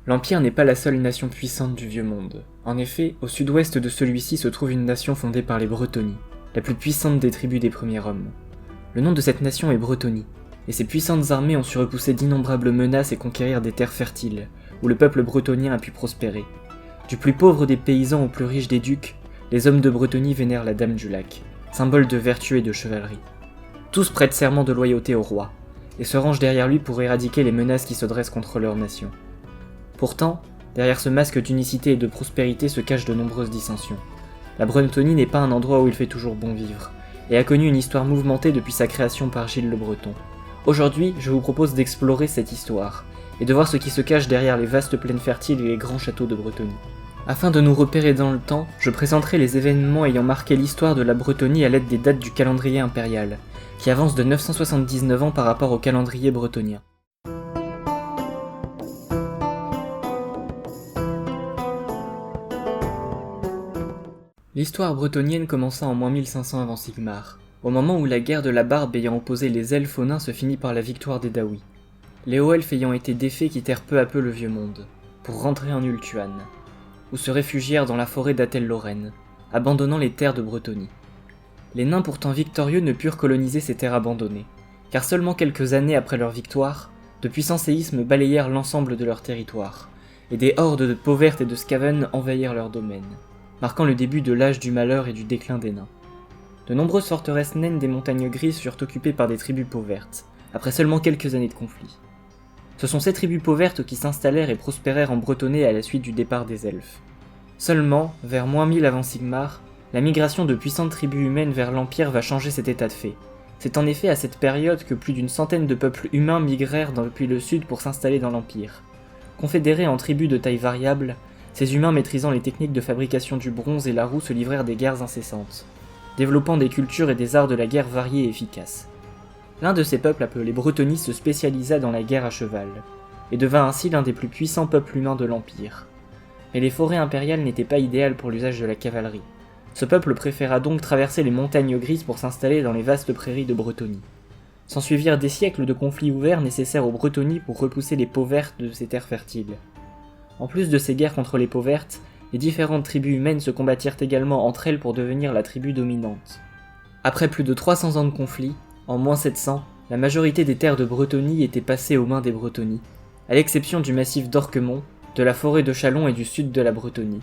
L'Empire n'est pas la seule nation puissante du Vieux Monde. En effet, au sud-ouest de celui-ci se trouve une nation fondée par les Bretonnies, la plus puissante des tribus des premiers hommes. Le nom de cette nation est Bretonie, et ses puissantes armées ont su repousser d'innombrables menaces et conquérir des terres fertiles, où le peuple bretonien a pu prospérer. Du plus pauvre des paysans au plus riche des ducs, les hommes de Bretonie vénèrent la Dame du Lac, symbole de vertu et de chevalerie. Tous prêtent serment de loyauté au roi, et se rangent derrière lui pour éradiquer les menaces qui se dressent contre leur nation. Pourtant, derrière ce masque d'unicité et de prospérité se cachent de nombreuses dissensions. La Bretonie n'est pas un endroit où il fait toujours bon vivre, et a connu une histoire mouvementée depuis sa création par Gilles le Breton. Aujourd'hui, je vous propose d'explorer cette histoire, et de voir ce qui se cache derrière les vastes plaines fertiles et les grands châteaux de Bretonie. Afin de nous repérer dans le temps, je présenterai les événements ayant marqué l'histoire de la Bretonie à l'aide des dates du calendrier impérial, qui avance de 979 ans par rapport au calendrier bretonien. L'histoire bretonienne commença en moins 1500 avant Sigmar, au moment où la guerre de la Barbe ayant opposé les elfes aux nains se finit par la victoire des Daois. Les hauts elfes ayant été défaits quittèrent peu à peu le Vieux Monde, pour rentrer en Ultuan, où se réfugièrent dans la forêt d'Atel-Lorraine, abandonnant les terres de Bretonie. Les nains pourtant victorieux ne purent coloniser ces terres abandonnées, car seulement quelques années après leur victoire, de puissants séismes balayèrent l'ensemble de leur territoire, et des hordes de pauvertes et de scaven envahirent leurs domaines, marquant le début de l'âge du malheur et du déclin des nains. De nombreuses forteresses naines des montagnes grises furent occupées par des tribus pauvertes, après seulement quelques années de conflit. Ce sont ces tribus pauvertes qui s'installèrent et prospérèrent en Bretonnie à la suite du départ des elfes. Seulement, vers moins 1000 avant Sigmar, la migration de puissantes tribus humaines vers l'Empire va changer cet état de fait. C'est en effet à cette période que plus d'une centaine de peuples humains migrèrent depuis le sud pour s'installer dans l'Empire. Confédérés en tribus de taille variable, ces humains maîtrisant les techniques de fabrication du bronze et la roue se livrèrent des guerres incessantes, développant des cultures et des arts de la guerre variés et efficaces. L'un de ces peuples appelé Bretonie se spécialisa dans la guerre à cheval, et devint ainsi l'un des plus puissants peuples humains de l'Empire. Mais les forêts impériales n'étaient pas idéales pour l'usage de la cavalerie. Ce peuple préféra donc traverser les montagnes grises pour s'installer dans les vastes prairies de Bretonie. S'ensuivirent des siècles de conflits ouverts nécessaires aux Bretonies pour repousser les pauvertes de ces terres fertiles. En plus de ces guerres contre les pauvertes, les différentes tribus humaines se combattirent également entre elles pour devenir la tribu dominante. Après plus de 300 ans de conflit, en moins 700, la majorité des terres de Bretonie étaient passées aux mains des Bretonies, à l'exception du massif d'Orquemont, de la forêt de Chalon et du sud de la Bretonie.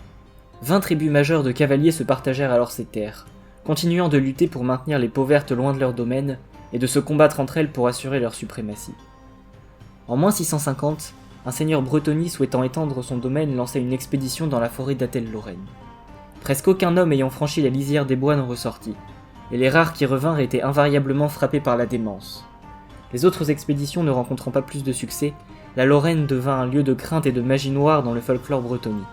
20 tribus majeures de cavaliers se partagèrent alors ces terres, continuant de lutter pour maintenir les pauvertes loin de leur domaine et de se combattre entre elles pour assurer leur suprématie. En moins 650, un seigneur Bretonie souhaitant étendre son domaine lança une expédition dans la forêt d'Atel-Lorraine. Presque aucun homme ayant franchi la lisière des bois n'en ressortit, et les rares qui revinrent étaient invariablement frappés par la démence. Les autres expéditions ne rencontrant pas plus de succès, la Lorraine devint un lieu de crainte et de magie noire dans le folklore bretonnie.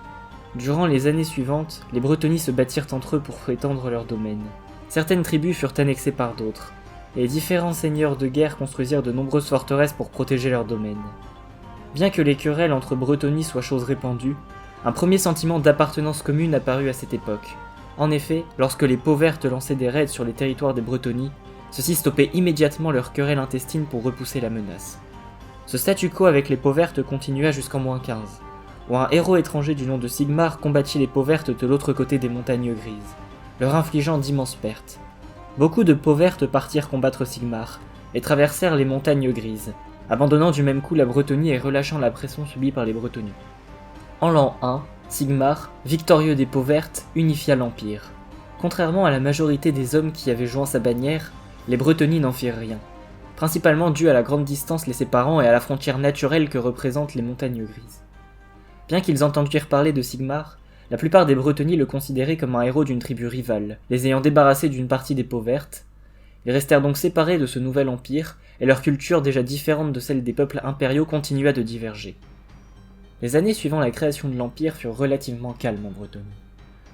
Durant les années suivantes, les Bretonies se battirent entre eux pour étendre leur domaine. Certaines tribus furent annexées par d'autres, et les différents seigneurs de guerre construisirent de nombreuses forteresses pour protéger leur domaine. Bien que les querelles entre Bretonies soient chose répandue, un premier sentiment d'appartenance commune apparut à cette époque. En effet, lorsque les pauvertes lançaient des raids sur les territoires des Bretonies, ceux-ci stoppaient immédiatement leur querelle intestine pour repousser la menace. Ce statu quo avec les pauvertes continua jusqu'en moins 15, où un héros étranger du nom de Sigmar combattit les pauvertes de l'autre côté des montagnes grises, leur infligeant d'immenses pertes. Beaucoup de pauvertes partirent combattre Sigmar, et traversèrent les montagnes grises, abandonnant du même coup la Bretonie et relâchant la pression subie par les Bretonies. En l'an 1, Sigmar, victorieux des pauvertes, unifia l'Empire. Contrairement à la majorité des hommes qui avaient joint sa bannière, les Bretonies n'en firent rien, principalement dû à la grande distance les séparant et à la frontière naturelle que représentent les montagnes grises. Bien qu'ils entendirent parler de Sigmar, la plupart des Bretonies le considéraient comme un héros d'une tribu rivale, les ayant débarrassés d'une partie des pauvertes. Ils restèrent donc séparés de ce nouvel empire, et leur culture déjà différente de celle des peuples impériaux continua de diverger. Les années suivant la création de l'Empire furent relativement calmes en Bretonie.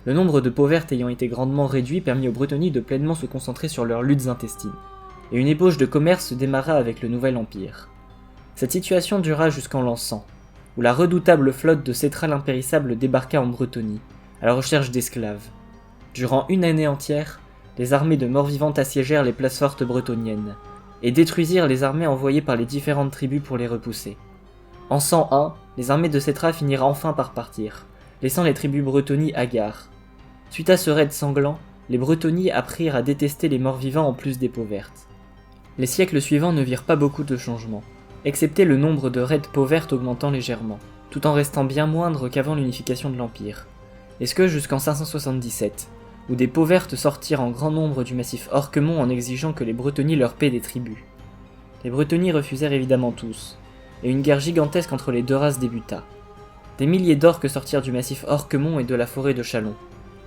Le nombre de pauvertes ayant été grandement réduit permit aux Bretonies de pleinement se concentrer sur leurs luttes intestines, et une ébauche de commerce se démarra avec le nouvel Empire. Cette situation dura jusqu'en l'an 100, où la redoutable flotte de Cétral impérissable débarqua en Bretonie, à la recherche d'esclaves. Durant une année entière, les armées de morts-vivants assiégèrent les places fortes bretoniennes, et détruisirent les armées envoyées par les différentes tribus pour les repousser. En 101, les armées de Settra finirent enfin par partir, laissant les tribus bretonnies hagards. Suite à ce raid sanglant, les bretonnies apprirent à détester les morts-vivants en plus des peaux vertes. Les siècles suivants ne virent pas beaucoup de changements, excepté le nombre de raids peaux vertes augmentant légèrement, tout en restant bien moindre qu'avant l'unification de l'Empire. Et ce que jusqu'en 577, où des peaux vertes sortirent en grand nombre du massif Orquemont en exigeant que les bretonnies leur paient des tributs. Les bretonnies refusèrent évidemment tous, et une guerre gigantesque entre les deux races débuta. Des milliers d'orques sortirent du massif Orquemont et de la forêt de Chalon,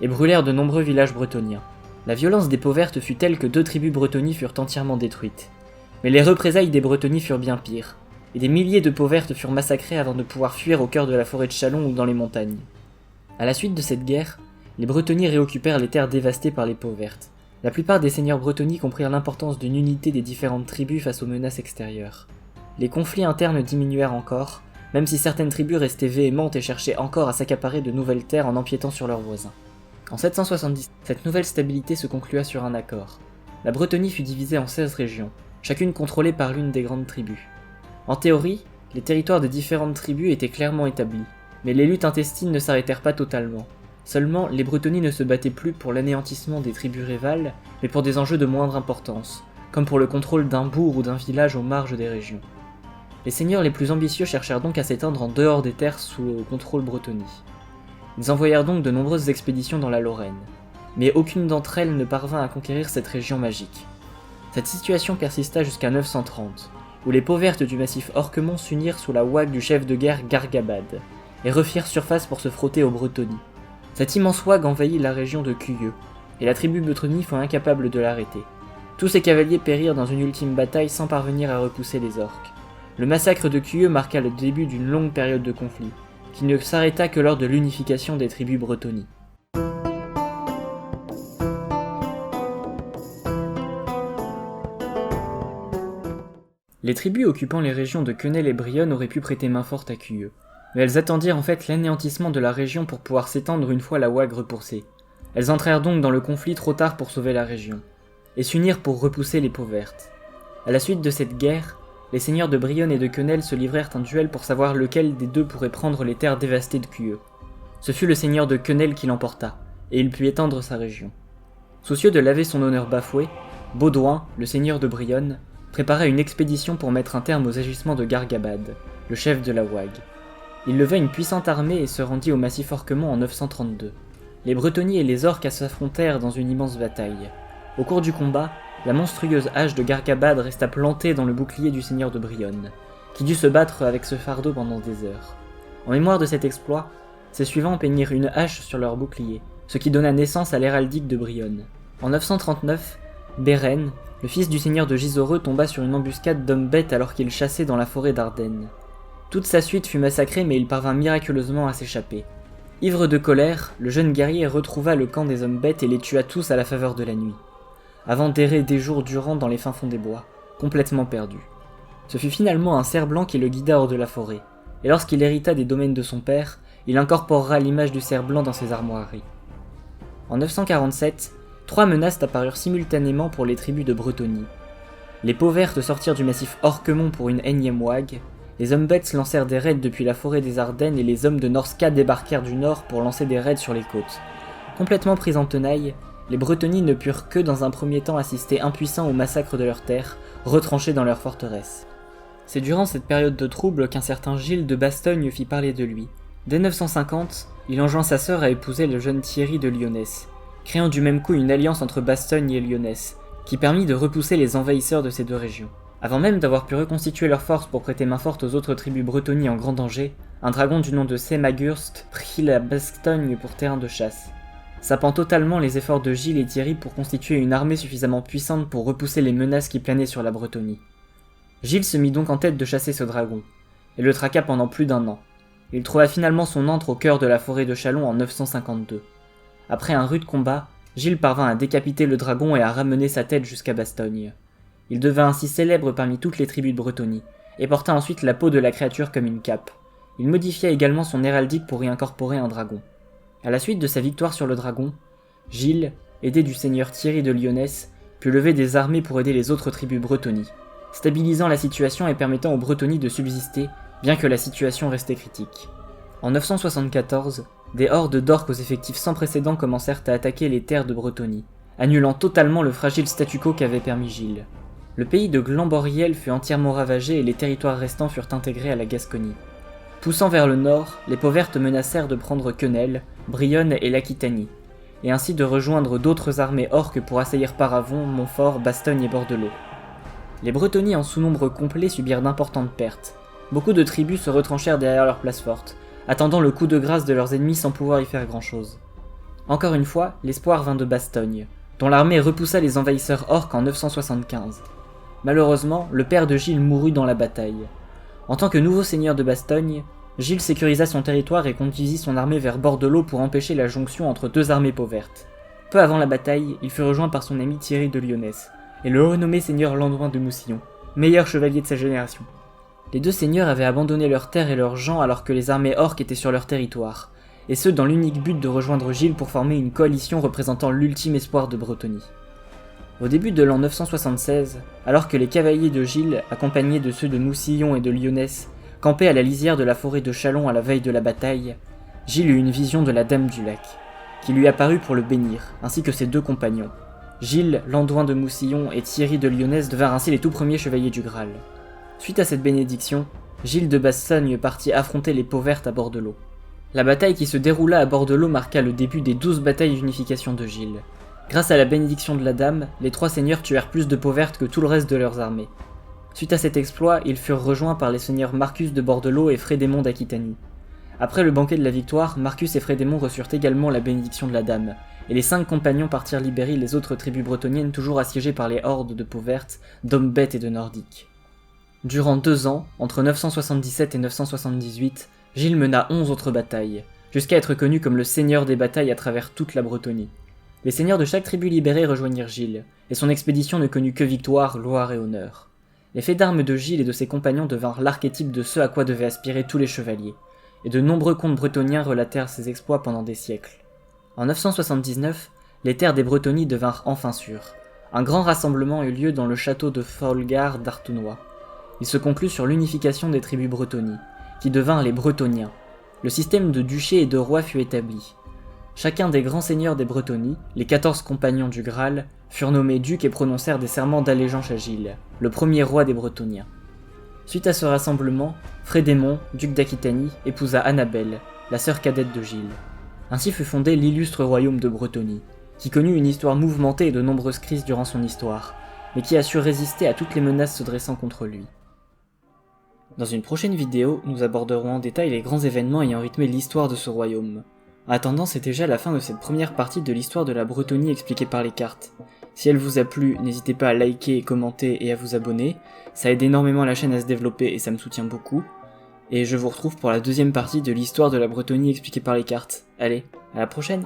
et brûlèrent de nombreux villages bretoniens. La violence des peaux vertes fut telle que 2 tribus bretonnies furent entièrement détruites. Mais les représailles des bretonnies furent bien pires, et des milliers de peaux vertes furent massacrés avant de pouvoir fuir au cœur de la forêt de Chalon ou dans les montagnes. À la suite de cette guerre, les bretonnies réoccupèrent les terres dévastées par les peaux vertes. La plupart des seigneurs bretonnies comprirent l'importance d'une unité des différentes tribus face aux menaces extérieures. Les conflits internes diminuèrent encore, même si certaines tribus restaient véhémentes et cherchaient encore à s'accaparer de nouvelles terres en empiétant sur leurs voisins. En 770, cette nouvelle stabilité se conclua sur un accord. La Bretonie fut divisée en 16 régions, chacune contrôlée par l'une des grandes tribus. En théorie, les territoires des différentes tribus étaient clairement établis, mais les luttes intestines ne s'arrêtèrent pas totalement. Seulement, les Bretonies ne se battaient plus pour l'anéantissement des tribus rivales, mais pour des enjeux de moindre importance, comme pour le contrôle d'un bourg ou d'un village aux marges des régions. Les seigneurs les plus ambitieux cherchèrent donc à s'étendre en dehors des terres sous le contrôle Bretonie. Ils envoyèrent donc de nombreuses expéditions dans la Lorraine, mais aucune d'entre elles ne parvint à conquérir cette région magique. Cette situation persista jusqu'à 930, où les peaux vertes du massif Orquemont s'unirent sous la ouague du chef de guerre Gargabad, et refirent surface pour se frotter aux Bretonies. Cette immense ouague envahit la région de Cuyeux, et la tribu Bretonie fut incapable de l'arrêter. Tous ses cavaliers périrent dans une ultime bataille sans parvenir à repousser les orques. Le massacre de Cuyeux marqua le début d'une longue période de conflit, qui ne s'arrêta que lors de l'unification des tribus Bretonies. Les tribus occupant les régions de Quenelle et Brionne auraient pu prêter main forte à Cuyeux, mais elles attendirent en fait l'anéantissement de la région pour pouvoir s'étendre une fois la ouague repoussée. Elles entrèrent donc dans le conflit trop tard pour sauver la région, et s'unirent pour repousser les peaux vertes. À la suite de cette guerre, les seigneurs de Brionne et de Quenelle se livrèrent un duel pour savoir lequel des deux pourrait prendre les terres dévastées de Cuyeux. Ce fut le seigneur de Quenelle qui l'emporta, et il put étendre sa région. Soucieux de laver son honneur bafoué, Baudouin, le seigneur de Brionne, prépara une expédition pour mettre un terme aux agissements de Gargabad, le chef de la ouague. Il leva une puissante armée et se rendit au massif Orquemont en 932. Les Bretonies et les orques s'affrontèrent dans une immense bataille. Au cours du combat, la monstrueuse hache de Gargabad resta plantée dans le bouclier du seigneur de Brionne, qui dut se battre avec ce fardeau pendant des heures. En mémoire de cet exploit, ses suivants peignirent une hache sur leur bouclier, ce qui donna naissance à l'héraldique de Brionne. En 939, Béren, le fils du seigneur de Gisors, tomba sur une embuscade d'hommes bêtes alors qu'il chassait dans la forêt d'Ardennes. Toute sa suite fut massacrée, mais il parvint miraculeusement à s'échapper. Ivre de colère, le jeune guerrier retrouva le camp des hommes bêtes et les tua tous à la faveur de la nuit, avant d'errer des jours durant dans les fins fonds des bois, complètement perdu. Ce fut finalement un cerf blanc qui le guida hors de la forêt, et lorsqu'il hérita des domaines de son père, il incorporera l'image du cerf blanc dans ses armoiries. En 947, 3 menaces apparurent simultanément pour les tribus de Bretonie. Les peaux vertes sortirent du massif Orquemont pour une énième ouague, les Humbets lancèrent des raids depuis la forêt des Ardennes et les hommes de Norska débarquèrent du nord pour lancer des raids sur les côtes. Complètement pris en tenaille, les Bretonies ne purent que dans un premier temps assister impuissants au massacre de leurs terres, retranchés dans leurs forteresses. C'est durant cette période de trouble qu'un certain Gilles de Bastogne fit parler de lui. Dès 950, il enjoint sa sœur à épouser le jeune Thierry de Lyonesse, créant du même coup une alliance entre Bastogne et Lyonesse, qui permit de repousser les envahisseurs de ces deux régions. Avant même d'avoir pu reconstituer leurs forces pour prêter main forte aux autres tribus Bretonies en grand danger, un dragon du nom de Semagurst prit la Bastogne pour terrain de chasse, sapant totalement les efforts de Gilles et Thierry pour constituer une armée suffisamment puissante pour repousser les menaces qui planaient sur la Bretonie. Gilles se mit donc en tête de chasser ce dragon, et le traqua pendant plus d'1 an. Il trouva finalement son antre au cœur de la forêt de Chalon en 952. Après un rude combat, Gilles parvint à décapiter le dragon et à ramener sa tête jusqu'à Bastogne. Il devint ainsi célèbre parmi toutes les tribus de Bretonie, et porta ensuite la peau de la créature comme une cape. Il modifia également son héraldique pour y incorporer un dragon. À la suite de sa victoire sur le dragon, Gilles, aidé du seigneur Thierry de Lyonesse, put lever des armées pour aider les autres tribus Bretonies, stabilisant la situation et permettant aux Bretonies de subsister bien que la situation restait critique. En 974, des hordes d'orques aux effectifs sans précédent commencèrent à attaquer les terres de Bretonie, annulant totalement le fragile statu quo qu'avait permis Gilles. Le pays de Glamboriel fut entièrement ravagé et les territoires restants furent intégrés à la Gascogne. Poussant vers le nord, les Pauvertes menacèrent de prendre Quenelle, Brionne et l'Aquitanie, et ainsi de rejoindre d'autres armées orques pour assaillir Paravon, Montfort, Bastogne et Bordelot. Les Bretonnies en sous-nombre complet subirent d'importantes pertes. Beaucoup de tribus se retranchèrent derrière leurs places fortes, attendant le coup de grâce de leurs ennemis sans pouvoir y faire grand-chose. Encore une fois, l'espoir vint de Bastogne, dont l'armée repoussa les envahisseurs orques en 975. Malheureusement, le père de Gilles mourut dans la bataille. En tant que nouveau seigneur de Bastogne, Gilles sécurisa son territoire et conduisit son armée vers Bordelot pour empêcher la jonction entre deux armées pauvertes. Peu avant la bataille, il fut rejoint par son ami Thierry de Lyonesse, et le renommé seigneur Landouin de Moussillon, meilleur chevalier de sa génération. Les deux seigneurs avaient abandonné leurs terres et leurs gens alors que les armées orques étaient sur leur territoire, et ce dans l'unique but de rejoindre Gilles pour former une coalition représentant l'ultime espoir de Bretonie. Au début de l'an 976, alors que les cavaliers de Gilles, accompagnés de ceux de Moussillon et de Lyonesse, campaient à la lisière de la forêt de Châlons à la veille de la bataille, Gilles eut une vision de la Dame du Lac, qui lui apparut pour le bénir, ainsi que ses deux compagnons. Gilles, Landouin de Moussillon et Thierry de Lyonesse devinrent ainsi les tout premiers chevaliers du Graal. Suite à cette bénédiction, Gilles de Bastogne partit affronter les Pauvertes à Bordelot. La bataille qui se déroula à Bordelot marqua le début des 12 batailles d'unification de Gilles. Grâce à la bénédiction de la Dame, les trois seigneurs tuèrent plus de Pauvertes que tout le reste de leurs armées. Suite à cet exploit, ils furent rejoints par les seigneurs Marcus de Bordelot et Frédémond d'Aquitanie. Après le banquet de la victoire, Marcus et Frédémond reçurent également la bénédiction de la Dame, et les 5 compagnons partirent libérer les autres tribus bretoniennes toujours assiégées par les hordes de Pauvertes, d'hommes bêtes et de Nordiques. Durant 2 ans, entre 977 et 978, Gilles mena 11 autres batailles, jusqu'à être connu comme le seigneur des batailles à travers toute la Bretonie. Les seigneurs de chaque tribu libérée rejoignirent Gilles, et son expédition ne connut que victoire, gloire et honneur. Les faits d'armes de Gilles et de ses compagnons devinrent l'archétype de ce à quoi devaient aspirer tous les chevaliers, et de nombreux contes bretoniens relatèrent ses exploits pendant des siècles. En 979, les terres des Bretonnies devinrent enfin sûres. Un grand rassemblement eut lieu dans le château de Folgar d'Artenois. Il se conclut sur l'unification des tribus Bretonnies, qui devinrent les Bretoniens. Le système de duché et de roi fut établi. Chacun des grands seigneurs des Bretonnies, les 14 compagnons du Graal, furent nommés ducs et prononcèrent des serments d'allégeance à Gilles, le premier roi des Bretoniens. Suite à ce rassemblement, Frédémond, duc d'Aquitanie, épousa Annabelle, la sœur cadette de Gilles. Ainsi fut fondé l'illustre royaume de Bretonie, qui connut une histoire mouvementée et de nombreuses crises durant son histoire, mais qui a su résister à toutes les menaces se dressant contre lui. Dans une prochaine vidéo, nous aborderons en détail les grands événements ayant rythmé l'histoire de ce royaume. En attendant, c'est déjà la fin de cette première partie de l'histoire de la Bretonie expliquée par les cartes. Si elle vous a plu, n'hésitez pas à liker, commenter et à vous abonner, ça aide énormément la chaîne à se développer et ça me soutient beaucoup. Et je vous retrouve pour la deuxième partie de l'histoire de la Bretonie expliquée par les cartes. Allez, à la prochaine!